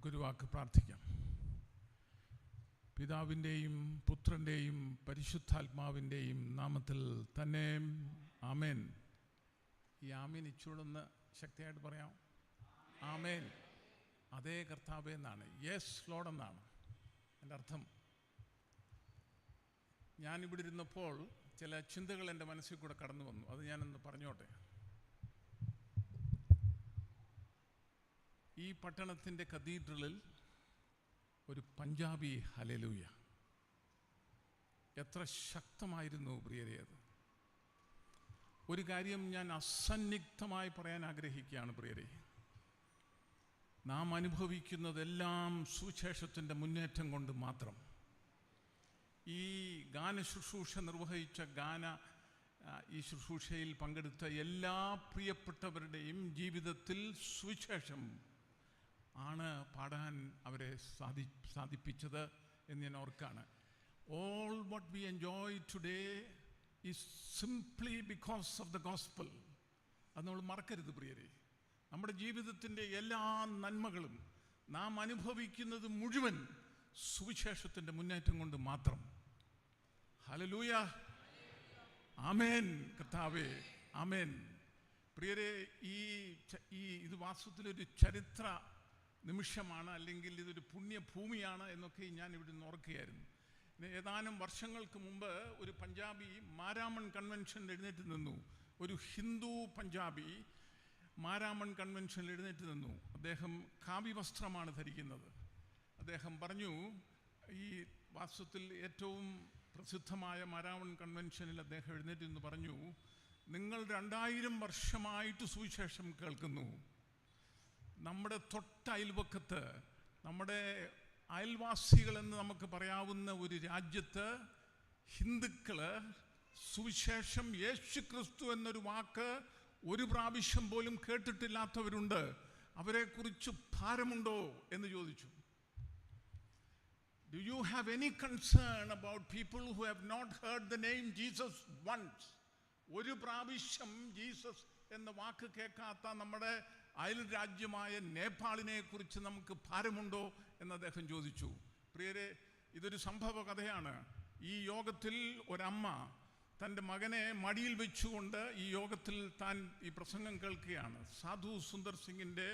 നമുക്കൊരു വാക്ക് പ്രാർത്ഥിക്കാം. പിതാവിൻ്റെയും പുത്രൻ്റെയും പരിശുദ്ധാത്മാവിൻ്റെയും നാമത്തിൽ തന്നെ ആമേൻ. ഈ ആമേൻ ഇച്ചൂടൊന്ന് ശക്തിയായിട്ട് പറയാം. ആമേൻ. അതേ കർത്താവേ എന്നാണ്, യെസ് ലോഡ് എന്നാണ് എൻ്റെ അർത്ഥം. ഞാനിവിടെ ഇരുന്നപ്പോൾ ചില ചിന്തകൾ എൻ്റെ മനസ്സിൽ കൂടെ കടന്നു വന്നു. അത് ഞാനൊന്ന് പറഞ്ഞോട്ടെ. ഈ പട്ടണത്തിൻ്റെ കത്തീഡ്രലിൽ ഒരു പഞ്ചാബി ഹല്ലേലൂയ എത്ര ശക്തമായിരുന്നു പ്രിയരേ. അത് ഒരു കാര്യം ഞാൻ അസന്നിഗ്ധമായി പറയാൻ ആഗ്രഹിക്കുകയാണ് പ്രിയരേ. നാം അനുഭവിക്കുന്നതെല്ലാം സുവിശേഷത്തിൻ്റെ മുന്നേറ്റം കൊണ്ട് മാത്രം. ഈ ഗാന ശുശ്രൂഷ നിർവഹിച്ച ഈ ശുശ്രൂഷയിൽ പങ്കെടുത്ത എല്ലാ പ്രിയപ്പെട്ടവരുടെയും ജീവിതത്തിൽ സുവിശേഷം ആണ് പാടാൻ അവരെ സാധിപ്പിച്ചത് എന്ന് ഞാൻ ഓർക്കാണ്. All what we enjoy today is simply because of the gospel. അത് നമ്മൾ മറക്കരുത് പ്രിയരേ. നമ്മുടെ ജീവിതത്തിൻ്റെ എല്ലാ നന്മകളും നാം അനുഭവിക്കുന്നത് മുഴുവൻ സുവിശേഷത്തിൻ്റെ മുന്നേറ്റം കൊണ്ട് മാത്രം. ഹല്ലേലൂയ, ആമേൻ കർത്താവേ, ആമേൻ. പ്രിയരേ, ഇത് വാസ്തവത്തിലൊരു ചരിത്ര നിമിഷമാണ്, അല്ലെങ്കിൽ ഇതൊരു പുണ്യഭൂമിയാണ് എന്നൊക്കെ ഞാൻ ഇവിടെ നിന്ന് ഓർക്കുകയായിരുന്നു. ഏതാനും വർഷങ്ങൾക്ക് മുമ്പ് ഒരു പഞ്ചാബി മാരാമൺ കൺവെൻഷനിൽ എഴുന്നേറ്റ് നിന്നു. ഒരു ഹിന്ദു പഞ്ചാബി മാരാമൺ കൺവെൻഷനിൽ എഴുന്നേറ്റ് നിന്നു. അദ്ദേഹം കാവി വസ്ത്രമാണ് ധരിക്കുന്നത്. അദ്ദേഹം പറഞ്ഞു, ഈ വാസ്തവത്തിൽ ഏറ്റവും പ്രസിദ്ധമായ മാരാമൺ കൺവെൻഷനിൽ അദ്ദേഹം എഴുന്നേറ്റ് നിന്ന് പറഞ്ഞു, നിങ്ങൾ 2000 വർഷമായിട്ട് സുവിശേഷം കേൾക്കുന്നു. നമ്മുടെ തൊട്ടയൽവക്കത്ത്, നമ്മുടെ അയൽവാസികളെന്ന് നമുക്ക് പറയാവുന്ന ഒരു രാജ്യത്ത് ഹിന്ദുക്കൾ സുവിശേഷം യേശു ക്രിസ്തു എന്നൊരു വാക്ക് ഒരു പ്രാവശ്യം പോലും കേട്ടിട്ടില്ലാത്തവരുണ്ട്. അവരെക്കുറിച്ച് ഭാരമുണ്ടോ എന്ന് ചോദിച്ചു. Do you have any concern about people who have not heard the name Jesus once? ഒരു പ്രാവശ്യം ജീസസ് എന്ന വാക്ക് കേൾക്കാത്ത നമ്മുടെ അയൽ രാജ്യമായ നേപ്പാളിനെ കുറിച്ച് നമുക്ക് ഭാരമുണ്ടോ എന്ന് അദ്ദേഹം ചോദിച്ചു. പ്രിയരെ, ഇതൊരു സംഭവ കഥയാണ്. ഈ യോഗത്തിൽ ഒരമ്മ തൻ്റെ മകനെ മടിയിൽ വെച്ചുകൊണ്ട് ഈ യോഗത്തിൽ താൻ ഈ പ്രസംഗം കേൾക്കുകയാണ്. സാധു സുന്ദർ സിംഗിൻ്റെ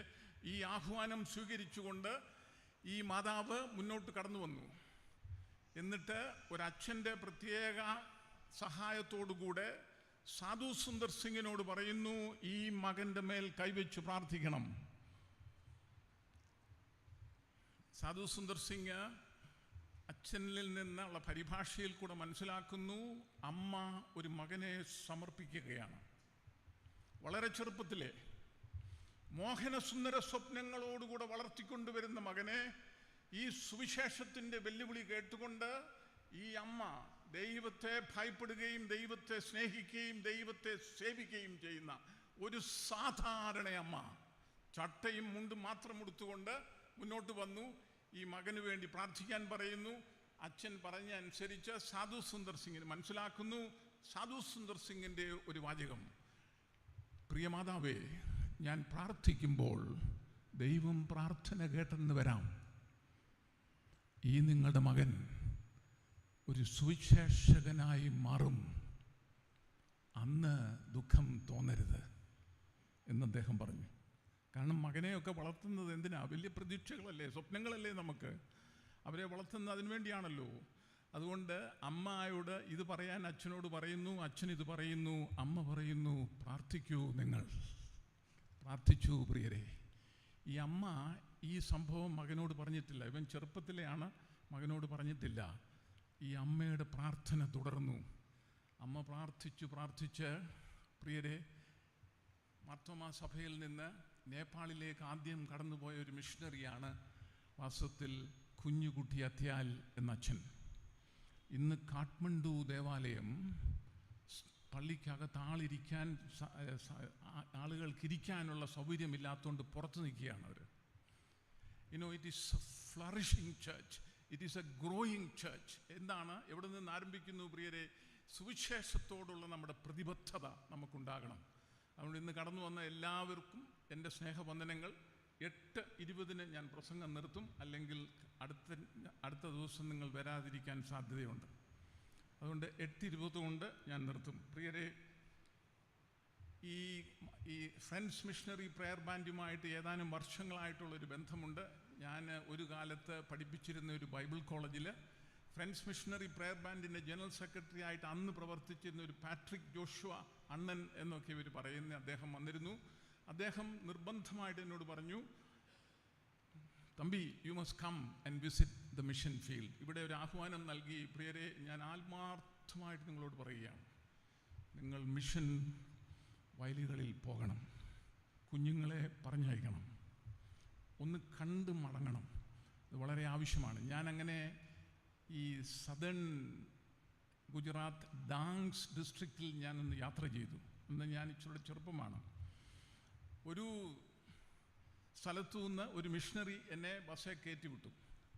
ഈ ആഹ്വാനം സ്വീകരിച്ചുകൊണ്ട് ഈ മാതാവ് മുന്നോട്ട് കടന്നു വന്നു. എന്നിട്ട് ഒരച്ഛൻ്റെ പ്രത്യേക സഹായത്തോടുകൂടെ സാധു സുന്ദർ സിംഗിനോട് പറയുന്നു, ഈ മകൻ്റെ മേൽ കൈവച്ച് പ്രാർത്ഥിക്കണം. സാധു സുന്ദർ സിംഗ് അച്ഛനിൽ നിന്നുള്ള പരിഭാഷയിൽ കൂടെ മനസ്സിലാക്കുന്നു, അമ്മ ഒരു മകനെ സമർപ്പിക്കുകയാണ്. വളരെ ചെറുപ്പത്തിലെ മോഹനസുന്ദര സ്വപ്നങ്ങളോടുകൂടെ വളർത്തിക്കൊണ്ടുവരുന്ന മകനെ ഈ സുവിശേഷത്തിൻ്റെ വെല്ലുവിളി കേട്ടുകൊണ്ട് ഈ അമ്മ ദൈവത്തെ ഭയപ്പെടുകയും ദൈവത്തെ സ്നേഹിക്കുകയും ദൈവത്തെ സേവിക്കുകയും ചെയ്യുന്ന ഒരു സാധാരണ അമ്മ ചട്ടയും മുണ്ടും മാത്രം ഉടുത്തുകൊണ്ട് മുന്നോട്ട് വന്നു. ഈ മകന് വേണ്ടി പ്രാർത്ഥിക്കാൻ പറയുന്നു. അച്ഛൻ പറഞ്ഞ അനുസരിച്ച് സാധു സുന്ദർ സിംഗിന് മനസ്സിലാക്കുന്നു. സാധു സുന്ദർ സിംഗിൻ്റെ ഒരു വാചകം, പ്രിയ മാതാവേ, ഞാൻ പ്രാർത്ഥിക്കുമ്പോൾ ദൈവം പ്രാർത്ഥന കേട്ടെന്ന് വരാം. ഈ നിങ്ങളുടെ മകൻ ഒരു സുവിശേഷകനായി മാറും. അന്ന് ദുഃഖം തോന്നരുത് എന്ന് അദ്ദേഹം പറഞ്ഞു. കാരണം മകനെയൊക്കെ വളർത്തുന്നത് എന്തിനാ? വലിയ പ്രതീക്ഷകളല്ലേ, സ്വപ്നങ്ങളല്ലേ നമുക്ക്. അവരെ വളർത്തുന്നത് അതിനു വേണ്ടിയാണല്ലോ. അതുകൊണ്ട് അമ്മയോട് ഇത് പറയാൻ അച്ഛനോട് പറയുന്നു, അച്ഛൻ ഇത് പറയുന്നു, അമ്മ പറയുന്നു, പ്രാർത്ഥിക്കൂ, നിങ്ങൾ പ്രാർത്ഥിച്ചു. പ്രിയരെ, ഈ അമ്മ ഈ സംഭവം മകനോട് പറഞ്ഞിട്ടില്ല. ഇവൻ ചെറുപ്പത്തിലെയാണ്, മകനോട് പറഞ്ഞിട്ടില്ല. ഈ അമ്മയുടെ പ്രാർത്ഥന തുടർന്നു. അമ്മ പ്രാർത്ഥിച്ച് പ്രിയരെ, മാർത്തോമാ സഭയിൽ നിന്ന് നേപ്പാളിലേക്ക് ആദ്യം കടന്നുപോയ ഒരു മിഷണറിയാണ് വാസ്തവത്തിൽ കുഞ്ഞുകുട്ടി അത്യാൽ എന്ന അച്ഛൻ. ഇന്ന് കാഠ്മണ്ഡു ദേവാലയം പള്ളിക്കകത്ത് ആളുകൾക്കിരിക്കാനുള്ള സൗകര്യമില്ലാത്തതുകൊണ്ട് പുറത്ത് നിൽക്കുകയാണ് അവർ. It is a flourishing church, it is a growing church. എന്താണ്, എവിടെ നിന്ന് ആരംഭിക്കുന്നു പ്രിയരെ? സുവിശേഷത്തോടുള്ള നമ്മുടെ പ്രതിബദ്ധത നമുക്കുണ്ടാകണം. അതുകൊണ്ട് ഇന്ന് കടന്നു വന്ന എല്ലാവർക്കും എൻ്റെ സ്നേഹവന്ദനങ്ങൾ. 8:20 ഞാൻ പ്രസംഗം നിർത്തും, അല്ലെങ്കിൽ അടുത്ത ദിവസം നിങ്ങൾ വരാതിരിക്കാൻ സാധ്യതയുണ്ട്. അതുകൊണ്ട് 8:20 കൊണ്ട് ഞാൻ നിർത്തും. പ്രിയരെ, ഈ ഫ്രണ്ട്സ് മിഷണറി പ്രെയർ ബാൻഡുമായിട്ട് ഏതാനും വർഷങ്ങളായിട്ടുള്ളൊരു ബന്ധമുണ്ട്. ഞാൻ ഒരു കാലത്ത് പഠിപ്പിച്ചിരുന്ന ഒരു ബൈബിൾ കോളേജിൽ ഫ്രണ്ട്സ് മിഷണറി പ്രെയർ ബാൻഡിൻ്റെ ജനറൽ സെക്രട്ടറി ആയിട്ട് അന്ന് പ്രവർത്തിച്ചിരുന്ന ഒരു പാട്രിക് ജോഷുവ അണ്ണൻ എന്നൊക്കെ ഇവർ പറയുന്ന അദ്ദേഹം വന്നിരുന്നു. അദ്ദേഹം നിർബന്ധമായിട്ട് എന്നോട് പറഞ്ഞു, Thampi, you must come and visit the mission field. ഇവിടെ ഒരു ആഹ്വാനം നൽകി. പ്രിയരെ, ഞാൻ ആത്മാർത്ഥമായിട്ട് നിങ്ങളോട് പറയുകയാണ്, നിങ്ങൾ മിഷൻ വയലുകളിൽ പോകണം, കുഞ്ഞുങ്ങളെ പറഞ്ഞയക്കണം, ഒന്ന് കണ്ട് മടങ്ങണം. ഇത് വളരെ ആവശ്യമാണ്. ഞാനങ്ങനെ ഈ സദേൺ ഗുജറാത്ത് ഡാങ്സ് ഡിസ്ട്രിക്റ്റിൽ ഞാനൊന്ന് യാത്ര ചെയ്തു. അന്ന് ഞാൻ ഇച്ചിരി ചെറുപ്പമാണ്. ഒരു സ്ഥലത്തു നിന്ന് ഒരു മിഷണറി എന്നെ ബസ്സെ കയറ്റി വിട്ടു.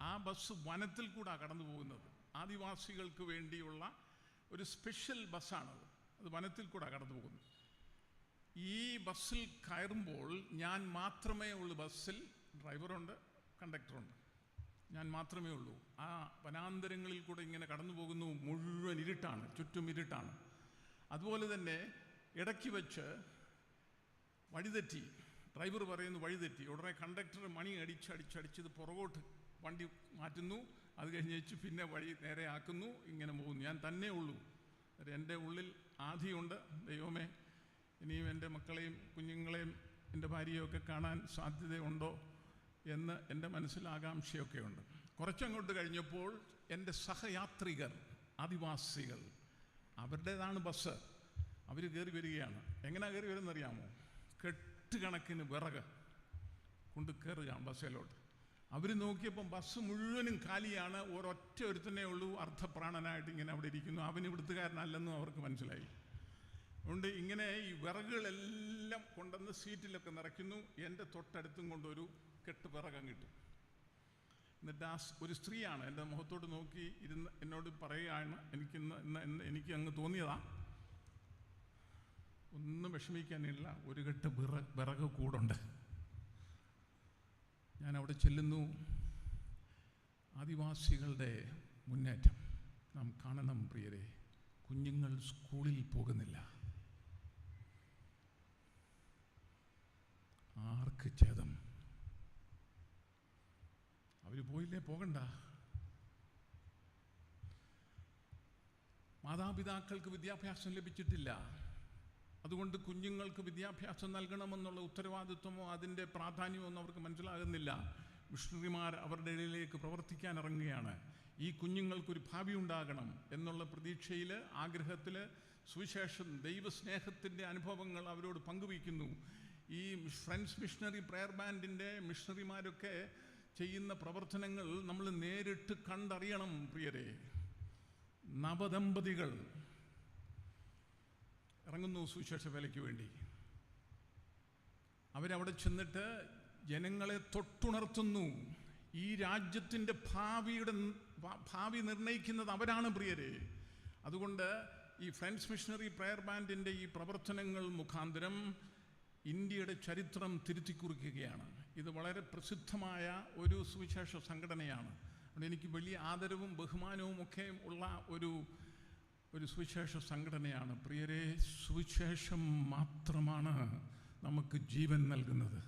ആ ബസ് വനത്തിൽ കൂടെ കടന്നു പോകുന്നത്. ആദിവാസികൾക്ക് വേണ്ടിയുള്ള ഒരു സ്പെഷ്യൽ ബസ്സാണത്. അത് വനത്തിൽ കൂടെ കടന്നു പോകുന്നത്. ഈ ബസ്സിൽ കയറുമ്പോൾ ഞാൻ മാത്രമേ ഉള്ളൂ ബസ്സിൽ. ഡ്രൈവറുണ്ട്, കണ്ടക്ടറുണ്ട്, ഞാൻ മാത്രമേ ഉള്ളൂ. ആ വനാന്തരങ്ങളിൽ കൂടെ ഇങ്ങനെ കടന്നു പോകുന്നു. മുഴുവൻ ഇരുട്ടാണ്, ചുറ്റും ഇരുട്ടാണ്. അതുപോലെ തന്നെ ഇടയ്ക്ക് വെച്ച് വഴിതെറ്റി. ഡ്രൈവർ പറയുന്നു വഴിതെറ്റി. ഉടനെ കണ്ടക്ടർ മണി അടിച്ചത് പുറകോട്ട് വണ്ടി മാറ്റുന്നു. അത് കഴിഞ്ഞ് പിന്നെ വഴി നേരെ ആക്കുന്നു. ഇങ്ങനെ പോകുന്നു. ഞാൻ തന്നെ ഉള്ളൂ. എൻ്റെ ഉള്ളിൽ ആധിയുണ്ട്, ദൈവമേ, ഇനിയും എൻ്റെ മക്കളെയും കുഞ്ഞുങ്ങളെയും എൻ്റെ ഭാര്യയൊക്കെ കാണാൻ സാധ്യതയുണ്ടോ എന്ന് എൻ്റെ മനസ്സിൽ ആകാംക്ഷയൊക്കെ ഉണ്ട്. കുറച്ചങ്ങോട്ട് കഴിഞ്ഞപ്പോൾ എൻ്റെ സഹയാത്രികർ, ആദിവാസികൾ, അവരുടേതാണ് ബസ്. അവർ കയറി വരികയാണ്. എങ്ങനെയാണ് കയറി വരുന്നറിയാമോ? കെട്ടുകണക്കിന് വിറക് കൊണ്ട് കയറുകയാണ് ബസ്സിലോട്ട്. അവർ നോക്കിയപ്പം ബസ് മുഴുവനും കാലിയാണ്. ഒരൊറ്റ ഒരുത്തന്നെ ഉള്ളൂ, അർദ്ധപ്രാണനായിട്ട് ഇങ്ങനെ അവിടെ ഇരിക്കുന്നു. അവന് ഇവിടുത്തുകാരനല്ലെന്നും അവർക്ക് മനസ്സിലായി. അതുകൊണ്ട് ഇങ്ങനെ ഈ വിറകുകളെല്ലാം കൊണ്ടുവന്ന് സീറ്റിലൊക്കെ നിറയ്ക്കുന്നു. എൻ്റെ തൊട്ടടുത്തും കൊണ്ടൊരു കെട്ട് വിറകം കിട്ടും. എന്നിട്ട് ആ ഒരു സ്ത്രീയാണ് എൻ്റെ മുഖത്തോട്ട് നോക്കി ഇരുന്ന് എന്നോട് പറയുകയാണ്, എനിക്ക് അങ്ങ് തോന്നിയതാ, ഒന്നും വിഷമിക്കാനില്ല, ഒരു കെട്ട് വിറക് കൂടുണ്ട്. ഞാൻ അവിടെ ചെല്ലുന്നു. ആദിവാസികളുടെ മുന്നേറ്റം നാം കാണണം പ്രിയരെ. കുഞ്ഞുങ്ങൾ സ്കൂളിൽ പോകുന്നില്ല. ആർക്ക് ഛേദം? അവർ പോയില്ലേ? പോകണ്ട. മാതാപിതാക്കൾക്ക് വിദ്യാഭ്യാസം ലഭിച്ചിട്ടില്ല. അതുകൊണ്ട് കുഞ്ഞുങ്ങൾക്ക് വിദ്യാഭ്യാസം നൽകണമെന്നുള്ള ഉത്തരവാദിത്വമോ അതിൻ്റെ പ്രാധാന്യമോ ഒന്നും അവർക്ക് മനസ്സിലാകുന്നില്ല. മിഷണറിമാർ അവരുടെ ഇടയിലേക്ക് പ്രവർത്തിക്കാൻ ഇറങ്ങുകയാണ്. ഈ കുഞ്ഞുങ്ങൾക്കൊരു ഭാവി ഉണ്ടാകണം എന്നുള്ള പ്രതീക്ഷയിൽ, ആഗ്രഹത്തിൽ സുവിശേഷം, ദൈവസ്നേഹത്തിൻ്റെ അനുഭവങ്ങൾ അവരോട് പങ്കുവയ്ക്കുന്നു. ഈ ഫ്രണ്ട്സ് മിഷണറി പ്രെയർ ബാൻഡിൻ്റെ മിഷണറിമാരൊക്കെ ചെയ്യുന്ന പ്രവർത്തനങ്ങൾ നമ്മൾ നേരിട്ട് കണ്ടറിയണം പ്രിയരെ. നവദമ്പതികൾ ഇറങ്ങുന്നു സുവിശേഷ വേലയ്ക്ക് വേണ്ടി. അവരവിടെ ചെന്നിട്ട് ജനങ്ങളെ തൊട്ടുണർത്തുന്നു. ഈ രാജ്യത്തിൻ്റെ ഭാവി നിർണയിക്കുന്നത് അവരാണ് പ്രിയരെ. അതുകൊണ്ട് ഈ ഫ്രണ്ട്സ് മിഷണറി പ്രെയർ ബാൻഡിൻ്റെ ഈ പ്രവർത്തനങ്ങൾ മുഖാന്തരം ഇന്ത്യയുടെ ചരിത്രം തിരുത്തിക്കുറിക്കുകയാണ്. ഇത് വളരെ പ്രസിദ്ധമായ ഒരു സുവിശേഷ സംഘടനയാണ്. അതുകൊണ്ട് എനിക്ക് വലിയ ആദരവും ബഹുമാനവും ഒക്കെ ഉള്ള ഒരു സുവിശേഷ സംഘടനയാണ് പ്രിയരെ. സുവിശേഷം മാത്രമാണ് നമുക്ക് ജീവൻ നൽകുന്നത്.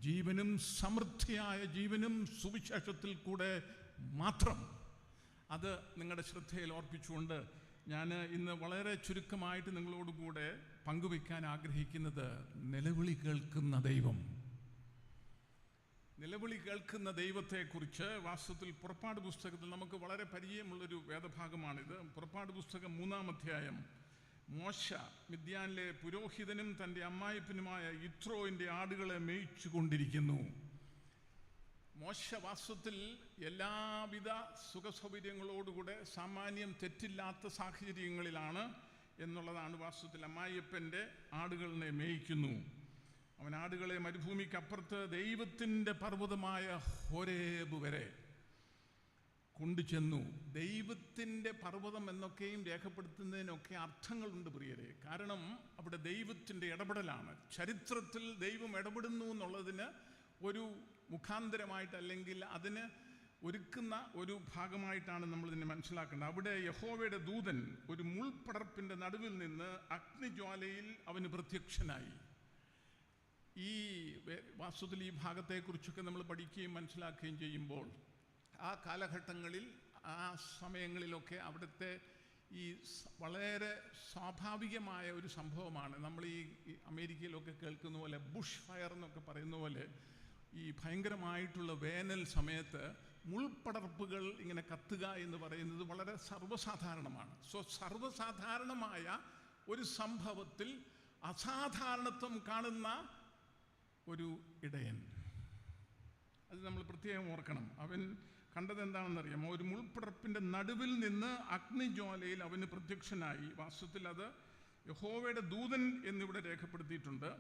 ജീവനും സമൃദ്ധിയായ ജീവനും സുവിശേഷത്തിൽ കൂടെ മാത്രം. അത് നിങ്ങളുടെ ശ്രദ്ധയിൽ ഓർപ്പിച്ചുകൊണ്ട് ഞാൻ ഇന്ന് വളരെ ചുരുക്കമായിട്ട് നിങ്ങളോടുകൂടെ പങ്കുവയ്ക്കാൻ ആഗ്രഹിക്കുന്നത് നിലവിളി കേൾക്കുന്ന ദൈവം. നിലവിളി കേൾക്കുന്ന ദൈവത്തെക്കുറിച്ച് വാസ്തവത്തിൽ പുറപ്പാട് പുസ്തകത്തിൽ നമുക്ക് വളരെ പരിചയമുള്ളൊരു വേദഭാഗമാണിത്. പുറപ്പാട് പുസ്തകം 3-ാം അധ്യായം. മോശ മിദ്യാനിലെ പുരോഹിതനും തൻ്റെ അമ്മായിപ്പനുമായ യിത്രോവിൻ്റെ ആടുകളെ മേയിച്ചു കൊണ്ടിരിക്കുന്നു. മോശ വാസ്തവത്തിൽ എല്ലാവിധ സുഖസൗകര്യങ്ങളോടുകൂടെ സാമാന്യം തെറ്റില്ലാത്ത സാഹചര്യങ്ങളിലാണ് എന്നുള്ളതാണ് വാസ്തവത്തിൽ. അമ്മായിയപ്പൻ്റെ ആടുകളെ മേയിക്കുന്നു. അവൻ ആടുകളെ മരുഭൂമിക്കപ്പുറത്ത് ദൈവത്തിൻ്റെ പർവ്വതമായ ഹോരേബ് വരെ കൊണ്ടുചെന്നു. ദൈവത്തിൻ്റെ പർവ്വതം എന്നൊക്കെയും രേഖപ്പെടുത്തുന്നതിനൊക്കെ അർത്ഥങ്ങളുണ്ട് പ്രിയരെ. കാരണം അവിടെ ദൈവത്തിൻ്റെ ഇടപെടലാണ്. ചരിത്രത്തിൽ ദൈവം ഇടപെടുന്നു എന്നുള്ളതിന് ഒരു മുഖാന്തരമായിട്ട്, അല്ലെങ്കിൽ അതിന് ഒരുക്കുന്ന ഒരു ഭാഗമായിട്ടാണ് നമ്മൾ ഇതിനെ മനസ്സിലാക്കേണ്ടത്. അവിടെ യഹോവയുടെ ദൂതൻ ഒരു മുൾപടർപ്പിൻ്റെ നടുവിൽ നിന്ന് അഗ്നിജ്വാലയിൽ അവന് പ്രത്യക്ഷനായി. ഈ വാസ്തവത്തിൽ ഈ ഭാഗത്തെക്കുറിച്ചൊക്കെ നമ്മൾ പഠിക്കുകയും മനസ്സിലാക്കുകയും ചെയ്യുമ്പോൾ ആ കാലഘട്ടങ്ങളിൽ, ആ സമയങ്ങളിലൊക്കെ അവിടുത്തെ ഈ വളരെ സ്വാഭാവികമായ ഒരു സംഭവമാണ്. നമ്മൾ ഈ അമേരിക്കയിലൊക്കെ കേൾക്കുന്ന പോലെ ബുഷ് ഫയർ എന്നൊക്കെ പറയുന്ന പോലെ ഈ ഭയങ്കരമായിട്ടുള്ള വേനൽ സമയത്ത് മുൾപടർപ്പുകൾ ഇങ്ങനെ കത്തുക എന്ന് പറയുന്നത് വളരെ സർവ്വസാധാരണമാണ്. സർവ്വസാധാരണമായ ഒരു സംഭവത്തിൽ അസാധാരണത്വം കാണുന്ന ഒരു ഇടയൻ, അത് നമ്മൾ പ്രത്യേകം ഓർക്കണം. അവൻ കണ്ടത് എന്താണെന്നറിയാമോ? ഒരു മുൾപടർപ്പിൻ്റെ നടുവിൽ നിന്ന് അഗ്നിജ്വാലയിൽ അവന് പ്രത്യക്ഷനായി. വാസ്തവത്തിൽ അത് യഹോവയുടെ ദൂതൻ എന്നിവിടെ രേഖപ്പെടുത്തിയിട്ടുണ്ട്.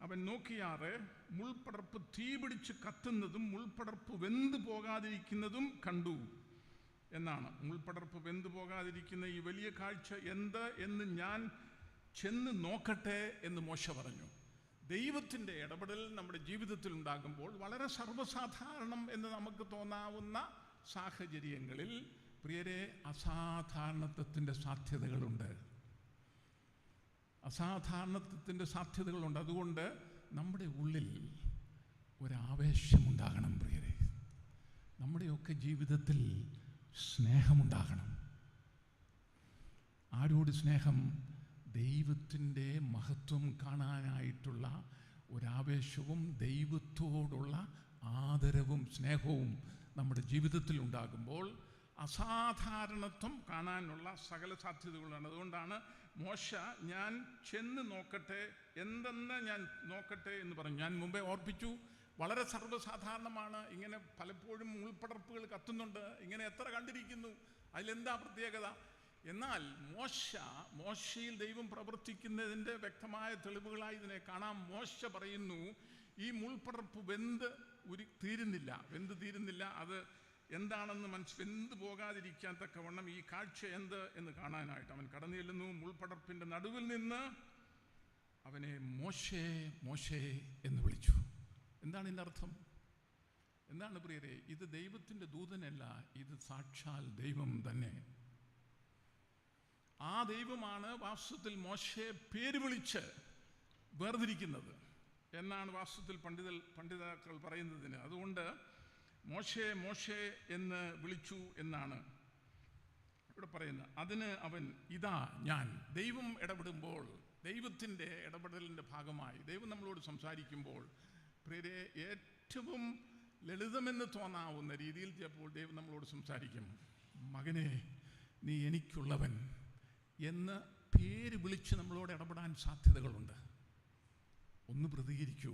അവൻ നോക്കിയാറെ മുൾപടർപ്പ് തീ പിടിച്ച് കത്തുന്നതും മുൾപടർപ്പ് വെന്തു പോകാതിരിക്കുന്നതും കണ്ടു എന്നാണ്. മുൾപടർപ്പ് വെന്തു പോകാതിരിക്കുന്ന ഈ വലിയ കാഴ്ച എന്ത് എന്ന് ഞാൻ ചെന്ന് നോക്കട്ടെ എന്ന് മോശ പറഞ്ഞു. ദൈവത്തിൻ്റെ ഇടപെടൽ നമ്മുടെ ജീവിതത്തിൽ ഉണ്ടാകുമ്പോൾ വളരെ സർവ്വസാധാരണം എന്ന് നമുക്ക് തോന്നാവുന്ന സാഹചര്യങ്ങളിൽ പ്രിയരെ അസാധാരണത്വത്തിൻ്റെ സാധ്യതകളുണ്ട്. അസാധാരണത്വത്തിൻ്റെ സാധ്യതകളുണ്ട്. അതുകൊണ്ട് നമ്മുടെ ഉള്ളിൽ ഒരാവേശമുണ്ടാകണം പ്രിയരെ. നമ്മുടെയൊക്കെ ജീവിതത്തിൽ സ്നേഹമുണ്ടാകണം. ആരോട് സ്നേഹം? ദൈവത്തിൻ്റെ മഹത്വം കാണാനായിട്ടുള്ള ഒരാവേശവും ദൈവത്തോടുള്ള ആദരവും സ്നേഹവും നമ്മുടെ ജീവിതത്തിൽ ഉണ്ടാകുമ്പോൾ അസാധാരണത്വം കാണാനുള്ള സകല സാധ്യതകളാണ്. അതുകൊണ്ടാണ് മോശ ഞാൻ ചെന്ന് നോക്കട്ടെ, എന്തെന്ന് ഞാൻ നോക്കട്ടെ എന്ന് പറഞ്ഞു. ഞാൻ മുമ്പേ ഓർപ്പിച്ചു, വളരെ സർവ്വസാധാരണമാണ്. ഇങ്ങനെ പലപ്പോഴും മുൾപടർപ്പുകൾ കത്തുന്നുണ്ട്. ഇങ്ങനെ എത്ര കണ്ടിരിക്കുന്നു, അതിലെന്താ പ്രത്യേകത? എന്നാൽ മോശയിൽ ദൈവം പ്രവർത്തിക്കുന്നതിൻ്റെ വ്യക്തമായ തെളിവുകളായി ഇതിനെ കാണാം. മോശ പറയുന്നു, ഈ മുൾപടർപ്പ് വെന്ത് തീരുന്നില്ല. അത് എന്താണെന്ന് വെന്ത് പോകാതിരിക്കാൻ തക്കവണ്ണം ഈ കാഴ്ച എന്ത് എന്ന് കാണാനായിട്ട് അവൻ കടന്നു ചെല്ലുന്നു. മുൾപടർപ്പിൻ്റെ നടുവിൽ നിന്ന് അവനെ മോശേ മോശേ എന്ന് വിളിച്ചു. എന്താണ് ഇതിൻ്റെ അർത്ഥം? എന്താണ് പ്രിയരെ? ഇത് ദൈവത്തിൻ്റെ ദൂതനല്ല, ഇത് സാക്ഷാൽ ദൈവം തന്നെ. ആ ദൈവമാണ് വാസ്തവത്തിൽ മോശയെ പേര് വിളിച്ച് വേർതിരിക്കുന്നത് എന്നാണ് വാസ്തവത്തിൽ പണ്ഡിതാക്കൾ പറയുന്നതിന്. അതുകൊണ്ട് മോശേ മോശേ എന്ന് വിളിച്ചു എന്നാണ് ഇവിടെ പറയുന്നത്. അതിന് അവൻ ഇതാ ഞാൻ. ദൈവം ഇടപെടുമ്പോൾ, ദൈവത്തിൻ്റെ ഇടപെടലിൻ്റെ ഭാഗമായി ദൈവം നമ്മളോട് സംസാരിക്കുമ്പോൾ പ്രിയരെ ഏറ്റവും ലളിതമെന്ന് തോന്നാവുന്ന രീതിയിൽ ചിലപ്പോൾ ദൈവം നമ്മളോട് സംസാരിക്കും. മകനെ, നീ എനിക്കുള്ളവൻ എന്ന് പേര് വിളിച്ച് നമ്മളോട് ഇടപെടാൻ സാധ്യതകളുണ്ട്. ഒന്ന് പ്രതികരിക്കൂ.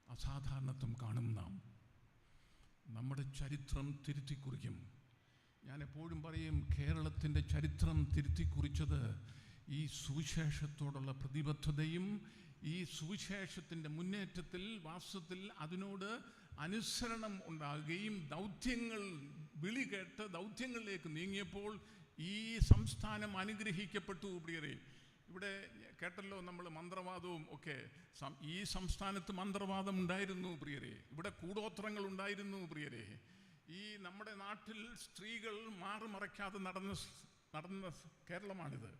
അസാധാരണത്വം കാണും നാം. നമ്മുടെ ചരിത്രം തിരുത്തിക്കുറിക്കും. ഞാൻ എപ്പോഴും പറയും, കേരളത്തിൻ്റെ ചരിത്രം തിരുത്തിക്കുറിച്ചത് ഈ സുവിശേഷത്തോടുള്ള പ്രതിബദ്ധതയും ഈ സുവിശേഷത്തിൻ്റെ മുന്നേറ്റത്തിൽ വാസ്തവത്തിൽ അതിനോട് അനുസരണം ഉണ്ടാകുകയും ദൗത്യങ്ങൾ വിളി കേട്ട് ദൗത്യങ്ങളിലേക്ക് നീങ്ങിയപ്പോൾ ഈ സംസ്ഥാനം അനുഗ്രഹിക്കപ്പെട്ടു പ്രിയരെ. ഇവിടെ കേട്ടല്ലോ നമ്മൾ മന്ത്രവാദവും ഒക്കെ. ഈ സംസ്ഥാനത്ത് മന്ത്രവാദം ഉണ്ടായിരുന്നു പ്രിയരെ. ഇവിടെ കൂടോത്രങ്ങൾ ഉണ്ടായിരുന്നു പ്രിയരെ. ഈ നമ്മുടെ നാട്ടിൽ സ്ത്രീകൾ മാറുമറയ്ക്കാതെ നടന്ന കേരളമാണിത്.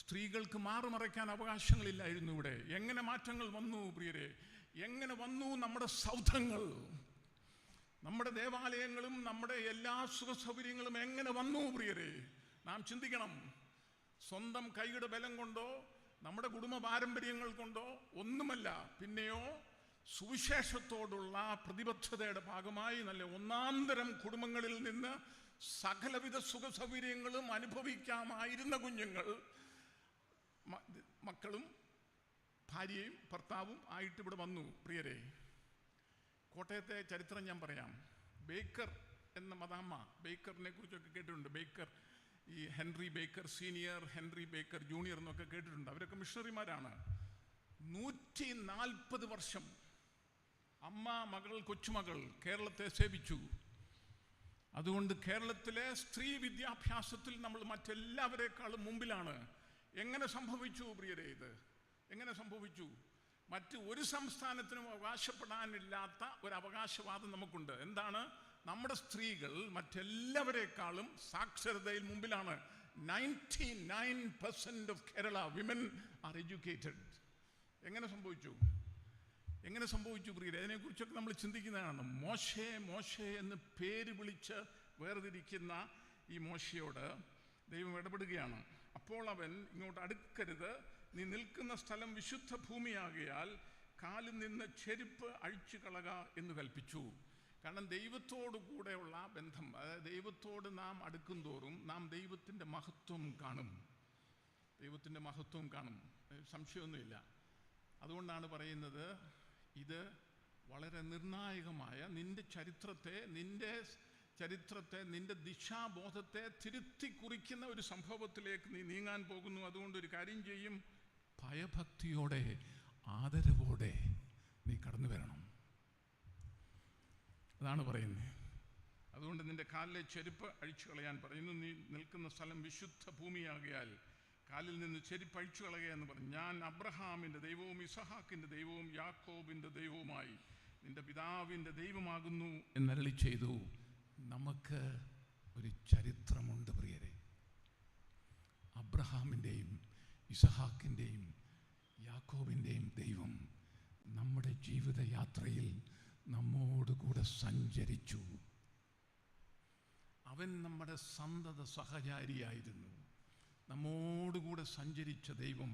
സ്ത്രീകൾക്ക് മാറുമറയ്ക്കാൻ അവകാശങ്ങളില്ലായിരുന്നു ഇവിടെ. എങ്ങനെ മാറ്റങ്ങൾ വന്നു പ്രിയരെ? എങ്ങനെ വന്നു നമ്മുടെ സൗധങ്ങൾ, നമ്മുടെ ദേവാലയങ്ങളും നമ്മുടെ എല്ലാ സുഖസൗകര്യങ്ങളും എങ്ങനെ വന്നു പ്രിയരെ? നാം ചിന്തിക്കണം. സ്വന്തം കൈയുടെ ബലം കൊണ്ടോ നമ്മുടെ കുടുംബ പാരമ്പര്യങ്ങൾ കൊണ്ടോ ഒന്നുമല്ല, പിന്നെയോ സുവിശേഷത്തോടുള്ള പ്രതിബദ്ധതയുടെ ഭാഗമായി നല്ല ഒന്നാന്തരം കുടുംബങ്ങളിൽ നിന്ന് സകലവിധ സുഖസൗകര്യങ്ങളും അനുഭവിക്കാമായിരുന്ന കുഞ്ഞുങ്ങൾ, മക്കളും ഭാര്യയും ഭർത്താവും ആയിട്ട് ഇവിടെ വന്നു പ്രിയരെ. കോട്ടയത്തെ ചരിത്രം ഞാൻ പറയാം. ബേക്കർ എന്ന മദാമ്മ, ബേക്കറിനെ കുറിച്ചൊക്കെ കേട്ടിട്ടുണ്ട്. ബേക്കർ, ഈ Henry Baker senior, Henry Baker junior എന്നൊക്കെ കേട്ടിട്ടുണ്ട്. അവരൊക്കെ മിഷണറിമാരാണ്. 140 വർഷം അമ്മ, മകൾ, കൊച്ചുമകൾ കേരളത്തെ സേവിച്ചു. അതുകൊണ്ട് കേരളത്തിലെ സ്ത്രീ വിദ്യാഭ്യാസത്തിൽ നമ്മൾ മറ്റെല്ലാവരെക്കാളും മുമ്പിലാണ്. എങ്ങനെ സംഭവിച്ചു പ്രിയരെ? ഇത് എങ്ങനെ സംഭവിച്ചു? മറ്റ് ഒരു സംസ്ഥാനത്തിനും അവകാശപ്പെടാനില്ലാത്ത ഒരു അവകാശവാദം നമുക്കുണ്ട്. എന്താണ്? നമ്മുടെ സ്ത്രീകൾ മറ്റെല്ലാവരെക്കാളും സാക്ഷരതയിൽ മുമ്പിലാണ്. 99% of Kerala women are educated. എങ്ങനെ സംഭവിച്ചു പ്രിയരെ? അതിനെക്കുറിച്ചൊക്കെ നമ്മൾ ചിന്തിക്കുന്നതാണ്. മോശെ എന്ന് പേര് വിളിച്ച് വേർതിരിക്കുന്ന ഈ മോശയോട് ദൈവം ഇടപെടുകയാണ്. അപ്പോൾ അവൻ, ഇങ്ങോട്ട് അടുക്കരുത്, നീ നിൽക്കുന്ന സ്ഥലം വിശുദ്ധ ഭൂമിയാകയാൽ കാലിൽ നിന്ന് ചെരുപ്പ് അഴിച്ചു കളക എന്ന് കൽപ്പിച്ചു. കാരണം ദൈവത്തോടു കൂടെയുള്ള ബന്ധം, അതായത് ദൈവത്തോട് നാം അടുക്കും തോറും നാം ദൈവത്തിൻ്റെ മഹത്വം കാണും. സംശയമൊന്നുമില്ല. അതുകൊണ്ടാണ് പറയുന്നത്, ഇത് വളരെ നിർണായകമായ നിന്റെ ചരിത്രത്തെ, നിന്റെ ദിശാബോധത്തെ തിരുത്തി കുറിക്കുന്ന ഒരു സംഭവത്തിലേക്ക് നീ നീങ്ങാൻ പോകുന്നു. അതുകൊണ്ട് ഒരു കാര്യം ചെയ്യും, ഭയഭക്തിയോടെ ആദരവോടെ നീ കടന്നു വരണം. അതാണ് പറയുന്നത്. അതുകൊണ്ട് നിന്റെ കാലിലെ ചെരുപ്പ് അഴിച്ചു കളയാൻ പറയുന്നു. നീ നിൽക്കുന്ന സ്ഥലം വിശുദ്ധ ഭൂമിയാകയാൽ കാലിൽ നിന്ന് ചെരുപ്പ് അഴിച്ചു കളയുക എന്ന് പറഞ്ഞു. ഞാൻ അബ്രഹാമിൻ്റെ ദൈവവും ഇസഹാക്കിൻ്റെ ദൈവവും യാക്കോബിൻ്റെ ദൈവവുമായി നിന്റെ പിതാവിൻ്റെ ദൈവമാകുന്നു എന്നരുളി ചെയ്തു. നമുക്ക് ഒരു ചരിത്രമുണ്ട് പ്രിയരെ. അബ്രഹാമിൻ്റെയും ഇസഹാക്കിൻ്റെയും യാക്കോബിൻ്റെയും ദൈവം നമ്മുടെ ജീവിതയാത്രയിൽ നമ്മോടുകൂടെ സഞ്ചരിച്ചു. അവൻ നമ്മുടെ സന്തത സഹചാരിയായിരുന്നു. നമ്മോടുകൂടെ സഞ്ചരിച്ച ദൈവം,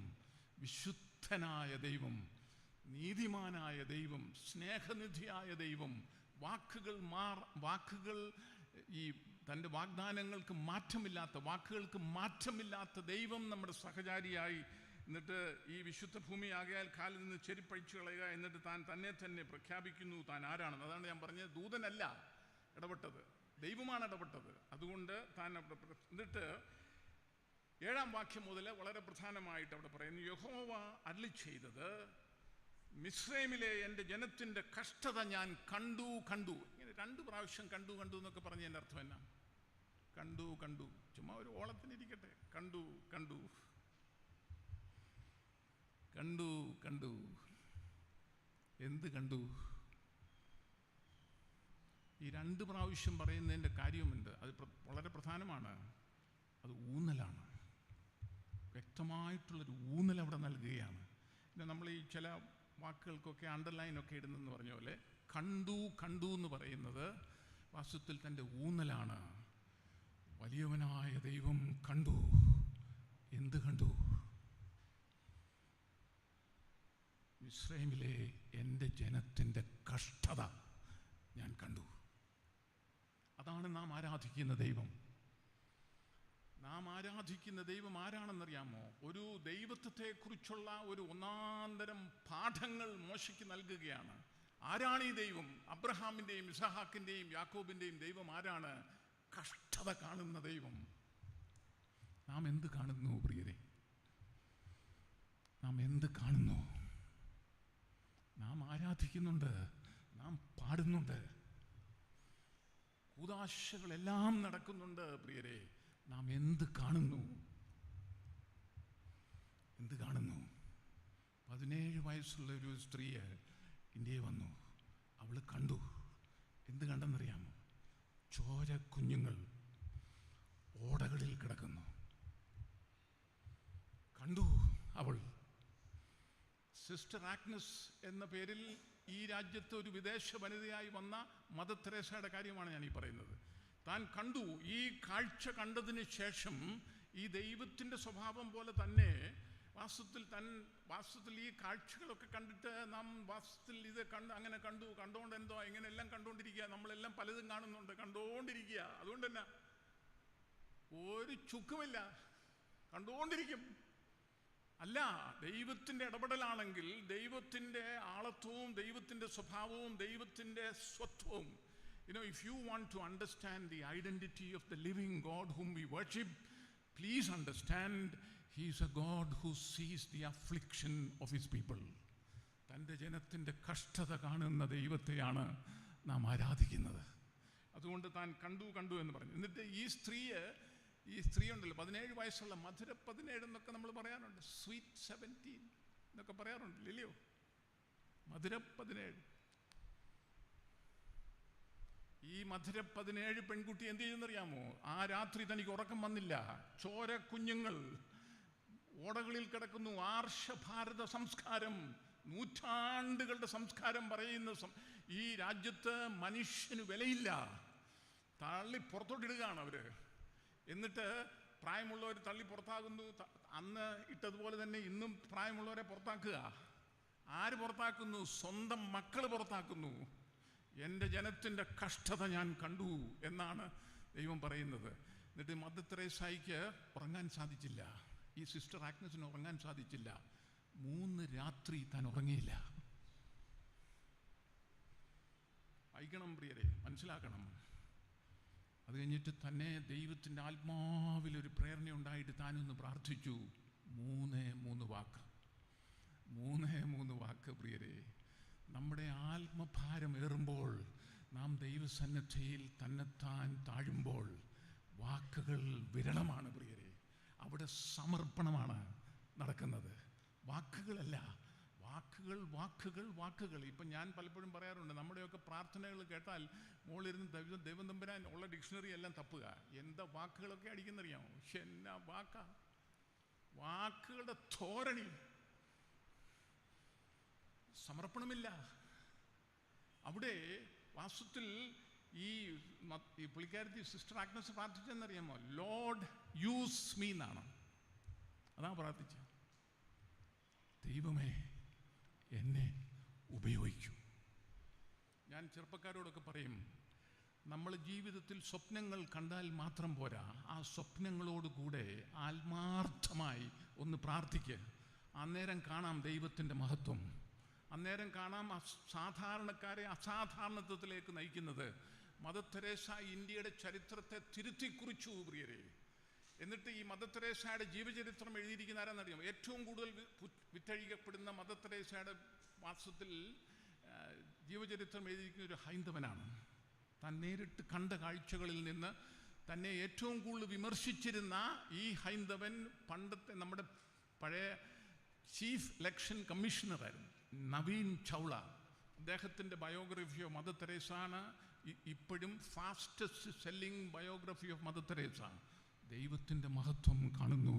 വിശുദ്ധനായ ദൈവം, നീതിമാനായ ദൈവം, സ്നേഹനിധിയായ ദൈവം, വാക്കുകൾ ഈ തൻ്റെ വാഗ്ദാനങ്ങൾക്ക് മാറ്റമില്ലാത്ത ദൈവം നമ്മുടെ സഹചാരിയായി. എന്നിട്ട് ഈ വിശുദ്ധ ഭൂമിയാകയാൽ കാലിൽ നിന്ന് ചെരുപ്പഴിച്ചു കളയുക. എന്നിട്ട് താൻ തന്നെ പ്രഖ്യാപിക്കുന്നു താൻ ആരാണെന്ന്. അതാണ് ഞാൻ പറഞ്ഞത്, ദൂതനല്ല ഇടപെട്ടത്, ദൈവമാണ് ഇടപെട്ടത്. അതുകൊണ്ട് താൻ എന്നിട്ട് 7-ാം വാക്യം മുതൽ വളരെ പ്രധാനമായിട്ട് അവിടെ പറയുന്നു, യഹോവ അരുളി ചെയ്തത്, മിസ്രൈമിലെ എൻ്റെ ജനത്തിൻ്റെ കഷ്ടത ഞാൻ കണ്ടു. ഇങ്ങനെ 2 പ്രാവശ്യം കണ്ടു എന്നൊക്കെ പറഞ്ഞ് എൻ്റെ അർത്ഥം എന്നാ? കണ്ടു ചുമ്മാ ഒരു ഓളത്തിനിരിക്കട്ടെ. കണ്ടു എന്ത് കണ്ടു? ഈ 2 പ്രാവശ്യം പറയുന്നതിൻ്റെ കാര്യമുണ്ട്. അത് വളരെ പ്രധാനമാണ്. അത് ഊന്നലാണ്, വ്യക്തമായിട്ടുള്ളൊരു ഊന്നൽ അവിടെ നൽകുകയാണ്. പിന്നെ നമ്മൾ ഈ ചില വാക്കുകൾക്കൊക്കെ അണ്ടർലൈനൊക്കെ ഇടുന്നെന്ന് പറഞ്ഞ പോലെ കണ്ടു എന്ന് പറയുന്നത് വാസ്തവത്തിൽ തൻ്റെ ഊന്നലാണ്. വലിയവനായ ദൈവം കണ്ടു. എന്ത് കണ്ടു? മിസ്രൈമിലെ എൻ്റെ ജനത്തിൻ്റെ കഷ്ടത ഞാൻ കണ്ടു. അതാണ് നാം ആരാധിക്കുന്ന ദൈവം. ആരാണെന്നറിയാമോ? ഒരു ദൈവത്വത്തെക്കുറിച്ചുള്ള ഒരു ഒന്നാന്തരം പാഠങ്ങൾ മോശയ്ക്ക് നൽകുകയാണ്. ആരാണ് ഈ ദൈവം? അബ്രഹാമിൻ്റെയും ഇസഹാക്കിൻ്റെയും യാക്കോബിൻ്റെയും ദൈവം ആരാണ്? കഷ്ടത കാണുന്ന ദൈവം. നാം എന്ത് കാണുന്നു പ്രിയരെ? നാം എന്ത് കാണുന്നു? നാം ആരാധിക്കുന്നുണ്ട്, നാം പാടുന്നുണ്ട്, കൂദാശകളെല്ലാം നടക്കുന്നുണ്ട് പ്രിയരെ. നാം എന്ത് കാണുന്നു? 17 വയസ്സുള്ള ഒരു സ്ത്രീ ഇന്ത്യയിൽ വന്നു. അവൾ കണ്ടു. എന്ത് കണ്ടെന്നറിയാമോ? ചോര കുഞ്ഞുങ്ങൾ ഓടകളിൽ കിടക്കുന്നു. കണ്ടു അവൾ. സിസ്റ്റർ ആഗ്നസ് എന്ന പേരിൽ ഈ രാജ്യത്ത് ഒരു വിദേശ വനിതയായി വന്ന മദർ തെരേസയുടെ കാര്യമാണ് ഞാൻ ഈ പറയുന്നത്. താൻ കണ്ടു. ഈ കാഴ്ച കണ്ടതിന് ശേഷം ഈ ദൈവത്തിൻ്റെ സ്വഭാവം പോലെ തന്നെ വാസ്തവത്തിൽ ഈ കാഴ്ചകളൊക്കെ കണ്ടിട്ട് നാം വാസ്തവത്തിൽ ഇത് കണ്ടുകൊണ്ട് എന്തോ ഇങ്ങനെയെല്ലാം കണ്ടുകൊണ്ടിരിക്കുക. നമ്മളെല്ലാം പലതും കാണുന്നുണ്ട്, കണ്ടുകൊണ്ടിരിക്കുക. അതുകൊണ്ട് തന്നെ ഒരു ചുക്കുമില്ല, കണ്ടുകൊണ്ടിരിക്കും. അല്ല, ദൈവത്തിൻ്റെ ഇടപെടലാണെങ്കിൽ ദൈവത്തിൻ്റെ ആളത്വവും ദൈവത്തിൻ്റെ സ്വഭാവവും ദൈവത്തിൻ്റെ സ്വത്വവും. If you want to understand the identity of the living God whom we worship, please understand He is a God who sees the affliction of His people. തൻ്റെ ജനത്തിൻ്റെ കഷ്ടത കാണുന്ന ദൈവത്തെയാണ് നാം ആരാധിക്കുന്നത്. അതുകൊണ്ട് താൻ കണ്ടു എന്ന് പറഞ്ഞു. എന്നിട്ട് ഈ സ്ത്രീ ഉണ്ടല്ലോ, 17 വയസ്സുള്ള മധുര 17 എന്നൊക്കെ നമ്മൾ പറയാറുണ്ട്, സ്വീറ്റ് 17 എന്നൊക്കെ പറയാറുണ്ട്, ഇല്ലയോ? മധുര 17. ഈ മധുര 17 പെൺകുട്ടി എന്ത് ചെയ്യുന്നറിയാമോ? ആ രാത്രി തനിക്ക് ഉറക്കം വന്നില്ല. ചോര കുഞ്ഞുങ്ങൾ ഓടകളിൽ കിടക്കുന്നു. ആർഷഭാരത സംസ്കാരം, നൂറ്റാണ്ടുകളുടെ സംസ്കാരം പറയുന്ന ഈ രാജ്യത്ത് മനുഷ്യന് വിലയില്ല. തള്ളി പുറത്തോട്ടിടുകയാണ് അവര്. എന്നിട്ട് പ്രായമുള്ളവർ തള്ളി പുറത്താകുന്നു. അന്ന് ഇട്ടതുപോലെ തന്നെ ഇന്നും പ്രായമുള്ളവരെ പുറത്താക്കുക. ആര് പുറത്താക്കുന്നു? സ്വന്തം മക്കൾ പുറത്താക്കുന്നു. എൻ്റെ ജനത്തിൻ്റെ കഷ്ടത ഞാൻ കണ്ടു എന്നാണ് ദൈവം പറയുന്നത്. എന്നിട്ട് മദർ തെരേസായ്ക്ക് ഉറങ്ങാൻ സാധിച്ചില്ല. ഈ സിസ്റ്റർ ആഗ്നസിന് ഉറങ്ങാൻ സാധിച്ചില്ല. 3 രാത്രി താൻ ഉറങ്ങിയില്ല. വായിക്കണം പ്രിയരെ, മനസ്സിലാക്കണം. അത് കഴിഞ്ഞിട്ട് തന്നെ ദൈവത്തിൻ്റെ ആത്മാവിലൊരു പ്രേരണയുണ്ടായിട്ട് താനൊന്ന് പ്രാർത്ഥിച്ചു. 3 വാക്ക്. 3 വാക്ക് പ്രിയരെ. നമ്മുടെ ആത്മഭാരം ഏറുമ്പോൾ, നാം ദൈവസന്നിധിയിൽ തന്നെത്താൻ താഴുമ്പോൾ വാക്കുകൾ വിരളമാണ് പ്രിയരെ. അവിടെ സമർപ്പണമാണ് നടക്കുന്നത്, വാക്കുകളല്ല. വാക്കുകൾ. ഇപ്പം ഞാൻ പലപ്പോഴും പറയാറുണ്ട്, നമ്മുടെയൊക്കെ പ്രാർത്ഥനകൾ കേട്ടാൽ മുകളിലിരുന്ന് ദൈവം തമ്പുരാൻ ഉള്ള ഡിക്ഷണറി എല്ലാം തപ്പുക. എന്താ വാക്കുകളൊക്കെ അടിക്കുന്നറിയാമോ? പക്ഷെ എന്നാ വാക്കുകളുടെ ധോരണി. സമർപ്പണമില്ല അവിടെ. വാസ്തവത്തിൽ ഈ പുള്ളിക്കാരത്തി സിസ്റ്റർ ആഗ്നസ് പ്രാർത്ഥിച്ചെന്നറിയാമോ? ലോർഡ് യൂസ് മീ എന്നാണ്. അതാ പ്രാർത്ഥിച്ച, ദൈവമേ എന്നെ ഉപയോഗിക്കൂ. ഞാൻ ചെറുപ്പക്കാരോടൊക്കെ പറയും, നമ്മൾ ജീവിതത്തിൽ സ്വപ്നങ്ങൾ കണ്ടാൽ മാത്രം പോരാ, ആ സ്വപ്നങ്ങളോടുകൂടെ ആത്മാർത്ഥമായി ഒന്ന് പ്രാർത്ഥിക്കുക. അന്നേരം കാണാം ദൈവത്തിൻ്റെ മഹത്വം. അന്നേരം കാണാം സാധാരണക്കാരെ അസാധാരണത്വത്തിലേക്ക് നയിക്കുന്നത്. മദർ തെരേസ ഇന്ത്യയുടെ ചരിത്രത്തെ തിരുത്തിക്കുറിച്ചു പ്രിയരെ. എന്നിട്ട് ഈ മദർ തെരേസയുടെ ജീവചരിത്രം എഴുതിയിരിക്കുന്ന ആരാന്നറിയാമോ? ഏറ്റവും കൂടുതൽ വിറ്റഴിക്കപ്പെടുന്ന മദർ തെരേസയുടെ വാസ്തവത്തിൽ ജീവചരിത്രം എഴുതിയിരിക്കുന്ന ഒരു ഹൈന്ദവനാണ്. താൻ നേരിട്ട് കണ്ട കാഴ്ചകളിൽ നിന്ന് തന്നെ ഏറ്റവും കൂടുതൽ വിമർശിച്ചിരുന്ന ഈ ഹൈന്ദവൻ പണ്ടത്തെ നമ്മുടെ പഴയ ചീഫ് ഇലക്ഷൻ കമ്മീഷണറായിരുന്നു നവീൻ ചൗള. അദ്ദേഹത്തിൻ്റെ ബയോഗ്രഫി ഓഫ് മദർ തെരേസ ആണ് ഇപ്പോഴും fastest selling biography of Mother Teresa. ദൈവത്തിൻ്റെ മഹത്വം കാണുന്നു.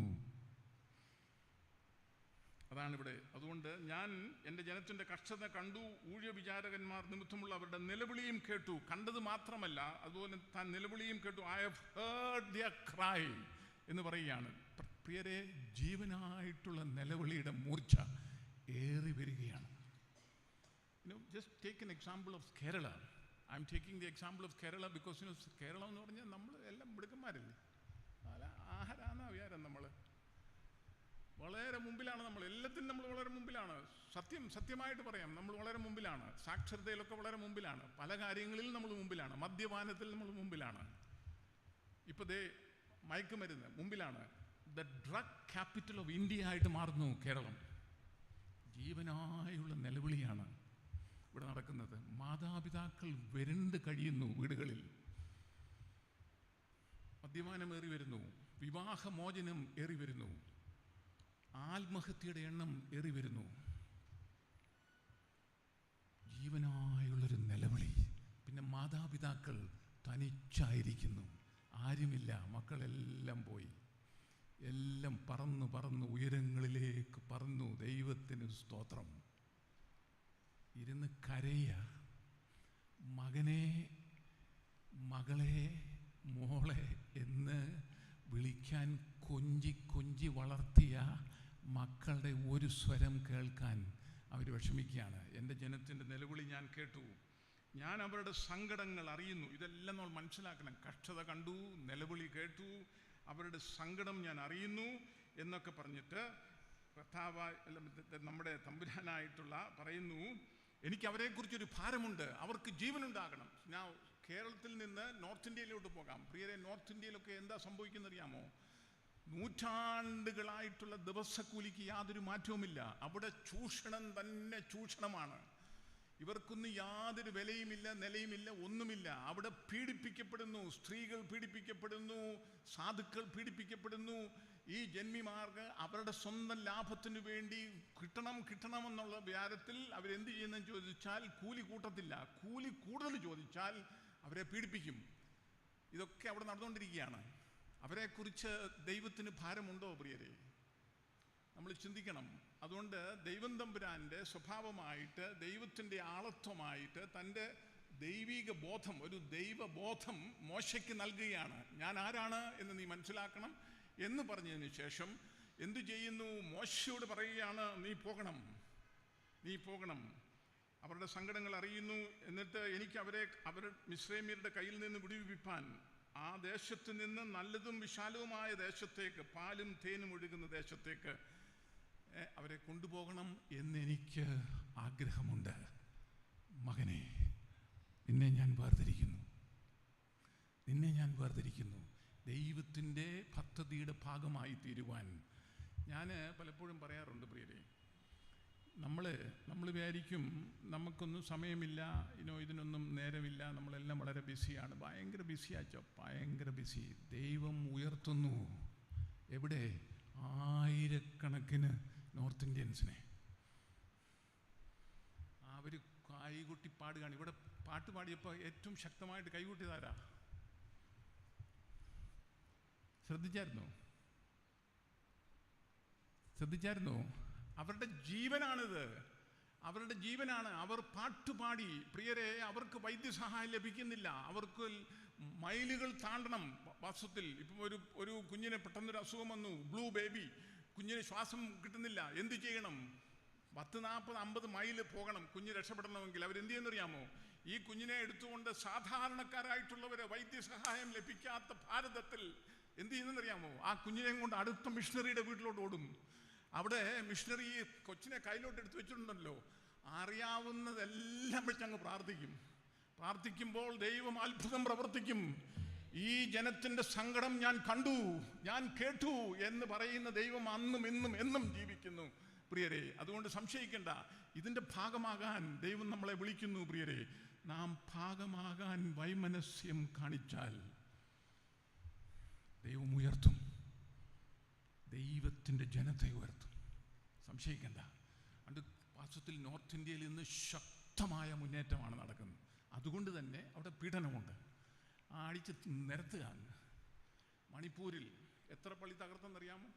അതാണിവിടെ. അതുകൊണ്ട് ഞാൻ എൻ്റെ ജനത്തിൻ്റെ കഷ്ടത കണ്ടു, ഊഴിയ വിചാരകന്മാർ നിമിത്തമുള്ള അവരുടെ നിലവിളിയും കേട്ടു. കണ്ടത് മാത്രമല്ല, അതുപോലെ താൻ നിലവിളിയും കേട്ടു. I have heard their cry എന്ന് പറയുകയാണ്. പ്രിയരെ, ജീവനായിട്ടുള്ള നിലവിളിയുടെ മൂർച്ച ഏറി വരികയാണ്. Just take an example of Kerala. I'm taking the example of Kerala because Kerala എന്ന് പറഞ്ഞാൽ നമ്മൾ എല്ലാം മിടുക്കന്മാരല്ലേ. ആഹാരാന്ന വിചാരം നമ്മൾ വളരെ മുമ്പിലാണ്. നമ്മൾ എല്ലാത്തിനും നമ്മൾ വളരെ മുമ്പിലാണ്. സത്യമായിട്ട് പറയാം, നമ്മൾ വളരെ മുമ്പിലാണ്. സാക്ഷരതയിലൊക്കെ വളരെ മുമ്പിലാണ്. പല കാര്യങ്ങളിൽ നമ്മൾ മുമ്പിലാണ്. മദ്യപാനത്തിൽ നമ്മൾ മുമ്പിലാണ്. ഇപ്പോൾ ദേ മയക്കുമരുന്ന് മുമ്പിലാണ്. The drug capital of India ആയിട്ട് മാറുന്നു കേരളം. ജീവനായുള്ള നിലവിളിയാണ് ഇവിടെ നടക്കുന്നത്. മാതാപിതാക്കൾ വരണ്ട് കഴിയുന്നു വീടുകളിൽ. മദ്യപാനം ഏറി വരുന്നു, വിവാഹമോചനം ഏറി വരുന്നു, ആത്മഹത്യയുടെ എണ്ണം ഏറി വരുന്നു. ജീവനായുള്ളൊരു നിലവിളി. പിന്നെ മാതാപിതാക്കൾ തനിച്ചായിരിക്കുന്നു, ആരുമില്ല, മക്കളെല്ലാം പോയി, എല്ലാം പറന്നു ഉയരങ്ങളിലേക്ക് പറന്നു. ദൈവത്തിന് സ്തോത്രം. ഇരുന്ന് കരയുക. മകനെ, മകളെ, മോളെ എന്ന് വിളിക്കാൻ കൊഞ്ചി വളർത്തിയ മക്കളുടെ ഒരു സ്വരം കേൾക്കാൻ അവർ വിഷമിക്കുകയാണ്. എൻ്റെ ജനത്തിൻ്റെ നിലവിളി ഞാൻ കേട്ടു, ഞാൻ അവരുടെ സങ്കടങ്ങൾ അറിയുന്നു. ഇതെല്ലാം നമ്മൾ മനസ്സിലാക്കണം. കഷ്ടത കണ്ടു, നിലവിളി കേട്ടു, അവരുടെ സങ്കടം ഞാൻ അറിയുന്നു എന്നൊക്കെ പറഞ്ഞിട്ട് നമ്മുടെ തമ്പുരാനായിട്ടുള്ള പറയുന്നു, എനിക്ക് അവരെക്കുറിച്ചൊരു ഭാരമുണ്ട്, അവർക്ക് ജീവനുണ്ടാകണം. ഞാൻ കേരളത്തിൽ നിന്ന് നോർത്ത് ഇന്ത്യയിലോട്ട് പോകാം. പ്രിയരെ, നോർത്ത് ഇന്ത്യയിലൊക്കെ എന്താ സംഭവിക്കുന്നറിയാമോ? നൂറ്റാണ്ടുകളായിട്ടുള്ള ദിവസക്കൂലിക്ക് യാതൊരു മാറ്റവുമില്ല. അവിടെ ചൂഷണം തന്നെ ചൂഷണമാണ്. ഇവർക്കൊന്നും യാതൊരു വിലയുമില്ല, നിലയുമില്ല, ഒന്നുമില്ല. അവിടെ പീഡിപ്പിക്കപ്പെടുന്നു, സ്ത്രീകൾ പീഡിപ്പിക്കപ്പെടുന്നു, സാധുക്കൾ പീഡിപ്പിക്കപ്പെടുന്നു. ഈ ജന്മിമാർക്ക് അവരുടെ സ്വന്തം ലാഭത്തിന് വേണ്ടി കിട്ടണമെന്നുള്ള വ്യാരത്തിൽ അവരെന്ത് ചെയ്യുന്നതെന്ന് ചോദിച്ചാൽ കൂലി കൂട്ടത്തില്ല. കൂലി കൂടുതൽ ചോദിച്ചാൽ അവരെ പീഡിപ്പിക്കും. ഇതൊക്കെ അവിടെ നടന്നുകൊണ്ടിരിക്കുകയാണ്. അവരെക്കുറിച്ച് ദൈവത്തിന് ഭാരമുണ്ടോ പ്രിയരെ? നമ്മൾ ചിന്തിക്കണം. അതുകൊണ്ട് ദൈവം തമ്പുരാൻ്റെ സ്വഭാവമായിട്ട്, ദൈവത്തിൻ്റെ ആളത്വമായിട്ട് തൻ്റെ ദൈവിക ബോധം, ഒരു ദൈവബോധം മോശയ്ക്ക് നൽകുകയാണ്. ഞാൻ ആരാണ് എന്ന് നീ മനസ്സിലാക്കണം എന്ന് പറഞ്ഞതിന് ശേഷം എന്തു ചെയ്യുന്നു? മോശയോട് പറയുകയാണ്, നീ പോകണം. അവരുടെ സങ്കടങ്ങൾ അറിയുന്നു. എന്നിട്ട് എനിക്ക് അവർ മിസ്രൈമ്യരുടെ കയ്യിൽ നിന്ന് വിടുവിപ്പാൻ, ആ ദേശത്ത് നിന്ന് നല്ലതും വിശാലവുമായ ദേശത്തേക്ക്, പാലും തേനും ഒഴുകുന്ന ദേശത്തേക്ക് അവരെ കൊണ്ടുപോകണം എന്നെനിക്ക് ആഗ്രഹമുണ്ട്. മകനെ, നിന്നെ ഞാൻ വേർതിരിക്കുന്നു. ദൈവത്തിൻ്റെ പദ്ധതിയുടെ ഭാഗമായി തീരുവാൻ. ഞാൻ പലപ്പോഴും പറയാറുണ്ട് പ്രിയരെ, നമ്മൾ വിചാരിക്കും നമുക്കൊന്നും സമയമില്ല, ഇതിനൊന്നും നേരമില്ല, നമ്മളെല്ലാം വളരെ ബിസിയാണ്. ഭയങ്കര ബിസിയാച്ചോ, ഭയങ്കര ബിസി. ദൈവം ഉയർത്തുന്നു. എവിടെ? ആയിരക്കണക്കിന് നോർത്ത് ഇന്ത്യൻസിനെ. അവർ കൈകൊട്ടി പാടുകയാണ്. ഇവിടെ പാട്ട് പാടിയപ്പോൾ ഏറ്റവും ശക്തമായിട്ട് കൈകൊട്ടിയതാരാ? ശ്രദ്ധിച്ചായിരുന്നോ? അവരുടെ ജീവനാണിത്. അവർ പാട്ടുപാടി. പ്രിയരെ, അവർക്ക് വൈദ്യസഹായം ലഭിക്കുന്നില്ല. അവർക്ക് മൈലുകൾ താണ്ടണം. വാസ്തവത്തിൽ ഇപ്പം ഒരു കുഞ്ഞിനെ പെട്ടെന്നൊരു അസുഖം വന്നു, ബ്ലൂ ബേബി, കുഞ്ഞിന് ശ്വാസം കിട്ടുന്നില്ല. എന്ത് ചെയ്യണം? 10, 40, 50 മൈല് പോകണം കുഞ്ഞ് രക്ഷപ്പെടണമെങ്കിൽ. അവരെന്ത് ചെയ്യുന്നറിയാമോ? ഈ കുഞ്ഞിനെ എടുത്തുകൊണ്ട് സാധാരണക്കാരായിട്ടുള്ളവരെ, വൈദ്യസഹായം ലഭിക്കാത്ത ഭാരതത്തിൽ എന്ത് ചെയ്യുന്നറിയാമോ? ആ കുഞ്ഞിനെയും കൊണ്ട് അടുത്ത മിഷണറിയുടെ വീട്ടിലോട്ട് ഓടും. അവിടെ മിഷണറി കൊച്ചിനെ കയ്യിലോട്ട് എടുത്ത് വെച്ചിട്ടുണ്ടല്ലോ, അറിയാവുന്നതെല്ലാം വെച്ച് അങ്ങ് പ്രാർത്ഥിക്കുമ്പോൾ ദൈവം അത്ഭുതം പ്രവർത്തിക്കും. ഈ ജനത്തിൻ്റെ സങ്കടം ഞാൻ കണ്ടു, ഞാൻ കേട്ടു എന്ന് പറയുന്ന ദൈവം അന്നും ഇന്നും എന്നും ജീവിക്കുന്നു പ്രിയരെ. അതുകൊണ്ട് സംശയിക്കേണ്ട. ഇതിൻ്റെ ഭാഗമാകാൻ ദൈവം നമ്മളെ വിളിക്കുന്നു പ്രിയരെ. നാം ഭാഗമാകാൻ വൈമനസ്യം കാണിച്ചാൽ ദൈവം ഉയർത്തും, ദൈവത്തിൻ്റെ ജനത്തെ ഉയർത്തും. സംശയിക്കേണ്ട. അത് വാസ്തവത്തിൽ നോർത്ത് ഇന്ത്യയിൽ ഇന്ന് ശക്തമായ മുന്നേറ്റമാണ് നടക്കുന്നത്. അതുകൊണ്ട് തന്നെ അവിടെ പീഡനമുണ്ട്. അടിച്ച് നിരത്തുകയാണ്. മണിപ്പൂരിൽ എത്ര പള്ളി തകർത്തെന്നറിയാമോ?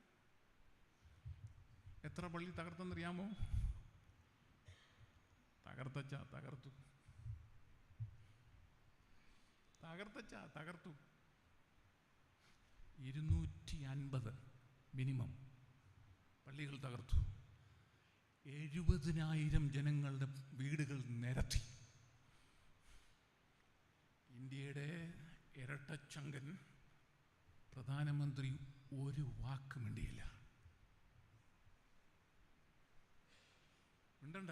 തകർത്തു. 250 മിനിമം പള്ളികൾ തകർത്തു. 70,000 ജനങ്ങളുടെ വീടുകൾ നിരത്തി. ഇന്ത്യയുടെ ഇരട്ടച്ചങ്കൻ പ്രധാനമന്ത്രി ഒരു വാക്ക് മിണ്ടിയില്ല. മിണ്ടണ്ട.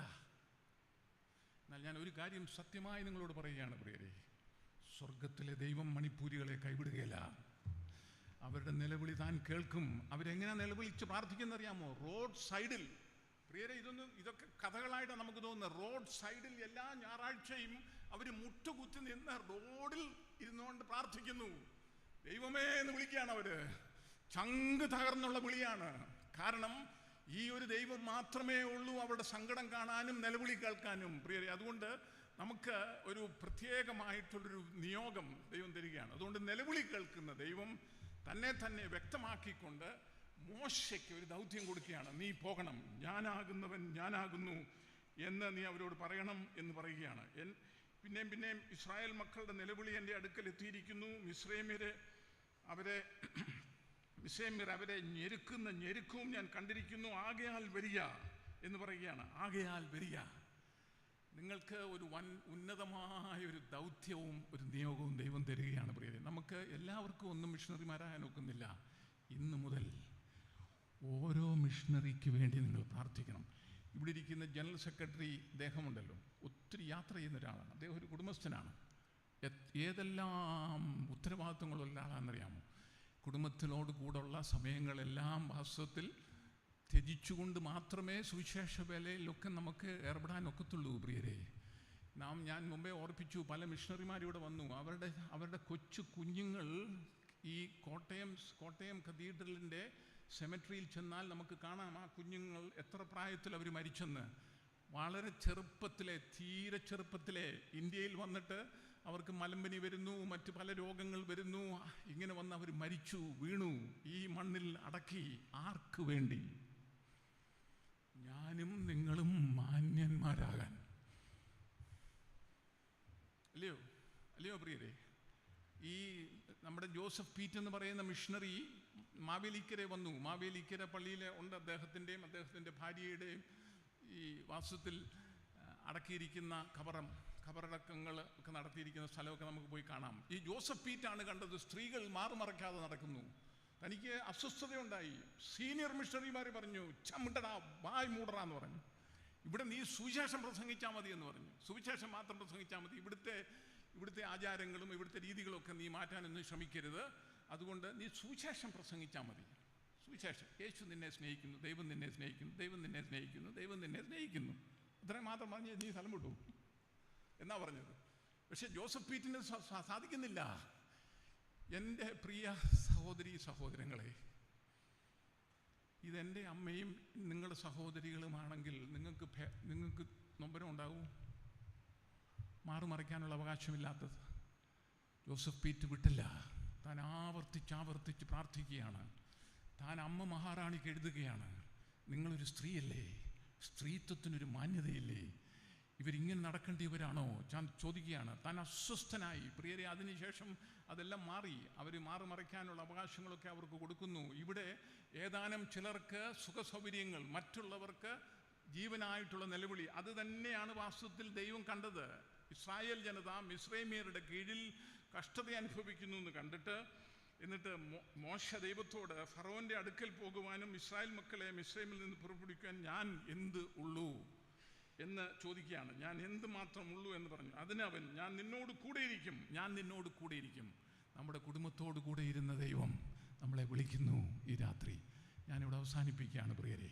എന്നാൽ ഞാൻ ഒരു കാര്യം സത്യമായി നിങ്ങളോട് പറയുകയാണ് പ്രിയരെ, സ്വർഗത്തിലെ ദൈവം മണിപ്പൂരികളെ കൈവിടുകയില്ല. അവരുടെ നിലവിളി താൻ കേൾക്കും. അവരെങ്ങനെ നിലവിളിച്ച് പ്രാർത്ഥിക്കുന്നറിയാമോ? റോഡ് സൈഡിൽ. പ്രിയരെ, ഇതൊക്കെ കഥകളായിട്ടാണ് നമുക്ക് തോന്നുന്നത്. റോഡ് സൈഡിൽ എല്ലാ ഞായറാഴ്ചയും അവർ മുട്ടുകുത്തി നിന്ന് റോഡിൽ ഇരുന്നുകൊണ്ട് പ്രാർത്ഥിക്കുന്നു. ദൈവമേ എന്ന് വിളിക്കുകയാണ് അവര്. ചങ്ക് തകർന്നുള്ള വിളിയാണ്. കാരണം ഈ ഒരു ദൈവം മാത്രമേ ഉള്ളൂ അവരുടെ സങ്കടം കാണാനും നിലവിളി കേൾക്കാനും പ്രിയരെ. അതുകൊണ്ട് നമുക്ക് ഒരു പ്രത്യേകമായിട്ടുള്ളൊരു നിയോഗം ദൈവം തരികയാണ്. അതുകൊണ്ട് നിലവിളി കേൾക്കുന്ന ദൈവം തന്നെ വ്യക്തമാക്കിക്കൊണ്ട് മോശയ്ക്ക് ഒരു ദൗത്യം കൊടുക്കുകയാണ്. നീ പോകണം, ഞാനാകുന്നവൻ ഞാനാകുന്നു എന്ന് നീ അവരോട് പറയണം എന്ന് പറയുകയാണ്. പിന്നെയും ഇസ്രായേൽ മക്കളുടെ നിലവിളി എൻ്റെ അടുക്കൽ എത്തിയിരിക്കുന്നു. മിസ്രൈമ്യർ അവരെ ഞെരുക്കുന്ന ഞെരുക്കവും ഞാൻ കണ്ടിരിക്കുന്നു. ആകയാൽ വരിക എന്ന് പറയുകയാണ്. ആകയാൽ വരിക. നിങ്ങൾക്ക് ഒരു ഉന്നതമായ ഒരു ദൗത്യവും ഒരു നിയോഗവും ദൈവം തരികയാണ് പ്രിയരെ. നമുക്ക് എല്ലാവർക്കും ഒന്നും മിഷണറിമാരാകാൻ ഒക്കുന്നില്ല. ഇന്ന് മുതൽ ഓരോ മിഷണറിക്ക് വേണ്ടി നിങ്ങൾ പ്രാർത്ഥിക്കണം. ഇവിടെ ഇരിക്കുന്ന ജനറൽ സെക്രട്ടറി അദ്ദേഹമുണ്ടല്ലോ, ഒത്തിരി യാത്ര ചെയ്യുന്ന ഒരാളാണ്. അദ്ദേഹം ഒരു കുടുംബസ്ഥനാണ്. ഏതെല്ലാം ഉത്തരവാദിത്വങ്ങളുള്ള ആളാണെന്നറിയാമോ? കുടുംബത്തിനോട് കൂടുള്ള സമയങ്ങളെല്ലാം വാസ്തവത്തിൽ ത്യജിച്ചുകൊണ്ട് മാത്രമേ സുവിശേഷ വേലയിലൊക്കെ നമുക്ക് ഏർപ്പെടാൻ ഒക്കത്തുള്ളൂ പ്രിയരെ. ഞാൻ മുമ്പേ ഓർപ്പിച്ചു, പല മിഷണറിമാരിവിടെ വന്നു. അവരുടെ കൊച്ചു കുഞ്ഞുങ്ങൾ ഈ കോട്ടയം കത്തീഡ്രലിൻ്റെ സെമെട്രിയിൽ ചെന്നാൽ നമുക്ക് കാണാം ആ കുഞ്ഞുങ്ങൾ എത്ര പ്രായത്തിൽ അവർ മരിച്ചെന്ന്. വളരെ ചെറുപ്പത്തിലെ, തീരെ ചെറുപ്പത്തിലെ ഇന്ത്യയിൽ വന്നിട്ട് അവർക്ക് മലമ്പനി വരുന്നു, മറ്റ് പല രോഗങ്ങൾ വരുന്നു. ഇങ്ങനെ വന്ന് അവർ മരിച്ചു വീണു, ഈ മണ്ണിൽ അടക്കി. ആർക്ക് വേണ്ടി? ഞാനും നിങ്ങളും മാന്യന്മാരാകാൻ. അല്ലയോ അല്ലയോ പ്രിയരെ? ഈ നമ്മുടെ ജോസഫ് പീറ്റ് എന്ന് പറയുന്ന മിഷണറി മാവേലിക്കര വന്നു. മാവേലിക്കര പള്ളിയിലെ ഉണ്ട് അദ്ദേഹത്തിൻ്റെയും അദ്ദേഹത്തിൻ്റെ ഭാര്യയുടെയും ഈ വാസ്തവത്തിൽ അടക്കിയിരിക്കുന്ന ഖബറടക്കങ്ങൾ ഒക്കെ നടത്തിയിരിക്കുന്ന സ്ഥലമൊക്കെ നമുക്ക് പോയി കാണാം. ഈ ജോസഫ് പീറ്റാണ് കണ്ടത് സ്ത്രീകൾ മാറുമറയ്ക്കാതെ നടക്കുന്നു. തനിക്ക് അസ്വസ്ഥതയുണ്ടായി. സീനിയർ മിഷണറിമാർ പറഞ്ഞു, ചമിട്ടടാ, വായ് മൂടറാ എന്ന് പറഞ്ഞു. ഇവിടെ നീ സുവിശേഷം പ്രസംഗിച്ചാൽ മതി എന്ന് പറഞ്ഞു. സുവിശേഷം മാത്രം പ്രസംഗിച്ചാൽ മതി, ഇവിടുത്തെ ആചാരങ്ങളും ഇവിടുത്തെ രീതികളൊക്കെ നീ മാറ്റാനൊന്നും ശ്രമിക്കരുത്. അതുകൊണ്ട് നീ സുവിശേഷം പ്രസംഗിച്ചാൽ മതി. സുവിശേഷം, യേശു നിന്നെ സ്നേഹിക്കുന്നു, ദൈവം നിന്നെ സ്നേഹിക്കുന്നു, ദൈവം നിന്നെ സ്നേഹിക്കുന്നു, ദൈവം നിന്നെ സ്നേഹിക്കുന്നു, ഇത്രയും മാത്രം പറഞ്ഞ് നീ സ്ഥലം വിട്ടു എന്നാ പറഞ്ഞത്. പക്ഷെ ജോസഫ് പീറ്റിന് സാധിക്കുന്നില്ല. എൻ്റെ പ്രിയ സഹോദരീ സഹോദരങ്ങളെ, ഇതെൻ്റെ അമ്മയും നിങ്ങളുടെ സഹോദരികളുമാണെങ്കിൽ നിങ്ങൾക്ക് നൊമ്പരം ഉണ്ടാവും. മാറുമറയ്ക്കാനുള്ള അവകാശമില്ലാത്തത്. ജോസഫ് പീറ്റ് വിട്ടില്ല. താൻ ആവർത്തിച്ച് പ്രാർത്ഥിക്കുകയാണ്. താൻ അമ്മ മഹാറാണിക്ക് എഴുതുകയാണ്, നിങ്ങളൊരു സ്ത്രീയല്ലേ, സ്ത്രീത്വത്തിനൊരു മാന്യതയില്ലേ, ഇവരിങ്ങനെ നടക്കേണ്ടിയവരാണോ? ഞാൻ ചോദിക്കുകയാണ്. താൻ അസ്വസ്ഥനായി. പ്രിയരെ, അതിനുശേഷം അതെല്ലാം മാറി. അവർ മാറുമറയ്ക്കാനുള്ള അവകാശങ്ങളൊക്കെ അവർക്ക് കൊടുക്കുന്നു. ഇവിടെ ഏതാനും ചിലർക്ക് സുഖസൗകര്യങ്ങൾ, മറ്റുള്ളവർക്ക് ജീവനായിട്ടുള്ള നിലവിളി. അത് തന്നെയാണ് വാസ്തവത്തിൽ ദൈവം കണ്ടത്. ഇസ്രായേൽ ജനത മിസ്രൈമ്യരുടെ കീഴിൽ കഷ്ടത അനുഭവിക്കുന്നു എന്ന് കണ്ടിട്ട്, എന്നിട്ട് മോശ ദൈവത്തോട് ഫറവോൻ്റെ അടുക്കൽ പോകുവാനും ഇസ്രായേൽ മക്കളെ മിസ്രൈമിൽ നിന്ന് പുറപ്പെടുവിക്കാൻ ഞാൻ എന്ത് ഉള്ളൂ എന്ന് ചോദിക്കുകയാണ്. ഞാൻ എന്ത് മാത്രം ഉള്ളൂ എന്ന് പറഞ്ഞു. അതിന് അവൻ, ഞാൻ നിന്നോട് കൂടെയിരിക്കും, ഞാൻ നിന്നോട് കൂടെയിരിക്കും. നമ്മുടെ കുടുംബത്തോട് കൂടെ ഇരുന്ന ദൈവം നമ്മളെ വിളിക്കുന്നു ഈ രാത്രി. ഞാനിവിടെ അവസാനിപ്പിക്കുകയാണ് പ്രിയരെ.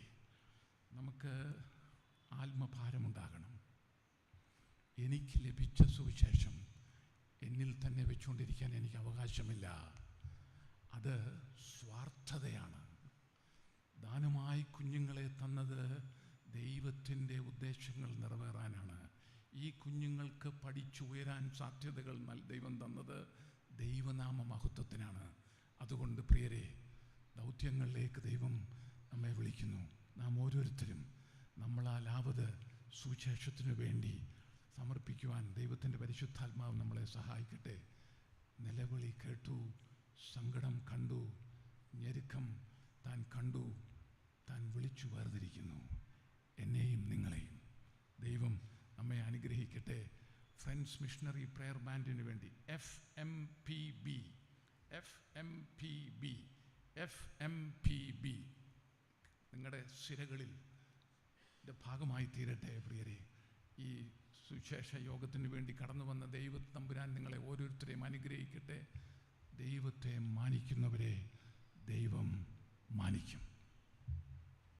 നമുക്ക് ആത്മഭാരമുണ്ടാകണം. എനിക്ക് ലഭിച്ച സുവിശേഷം എന്നിൽ തന്നെ വെച്ചുകൊണ്ടിരിക്കാൻ എനിക്ക് അവകാശമില്ല. അത് സ്വാർത്ഥതയാണ്. ദാനമായി കുഞ്ഞുങ്ങളെ തന്നത് ദൈവത്തിൻ്റെ ഉദ്ദേശങ്ങൾ നിറവേറാനാണ്. ഈ കുഞ്ഞുങ്ങൾക്ക് പഠിച്ചുയരാൻ സാധ്യതകൾ ദൈവം തന്നത് ദൈവനാമ മഹത്വത്തിനാണ്. അതുകൊണ്ട് പ്രിയരെ, ദൗത്യങ്ങളിലേക്ക് ദൈവം നമ്മെ വിളിക്കുന്നു. നാം ഓരോരുത്തരും നമ്മളാലാവത് സുവിശേഷത്തിനു വേണ്ടി സമർപ്പിക്കുവാൻ ദൈവത്തിൻ്റെ പരിശുദ്ധാത്മാവ് നമ്മളെ സഹായിക്കട്ടെ. നിലവിളി കേട്ടു, സങ്കടം കണ്ടു, ഞെരുക്കം താൻ കണ്ടു, താൻ വിളിച്ചു വേർതിരിക്കുന്നു. എന്നെയും നിങ്ങളെയും ദൈവം നമ്മെ അനുഗ്രഹിക്കട്ടെ. ഫ്രണ്ട്സ് മിഷണറി പ്രെയർ ബാൻഡിന് വേണ്ടി FMPB നിങ്ങളുടെ സിരകളിൽ ഭാഗമായി തീരട്ടെ പ്രിയരെ. ഈ സുവിശേഷ യോഗത്തിന് വേണ്ടി കടന്നു വന്ന ദൈവ തമ്പുരാൻ നിങ്ങളെ ഓരോരുത്തരെയും അനുഗ്രഹിക്കട്ടെ. ദൈവത്തെ മാനിക്കുന്നവരെ ദൈവം മാനിക്കും.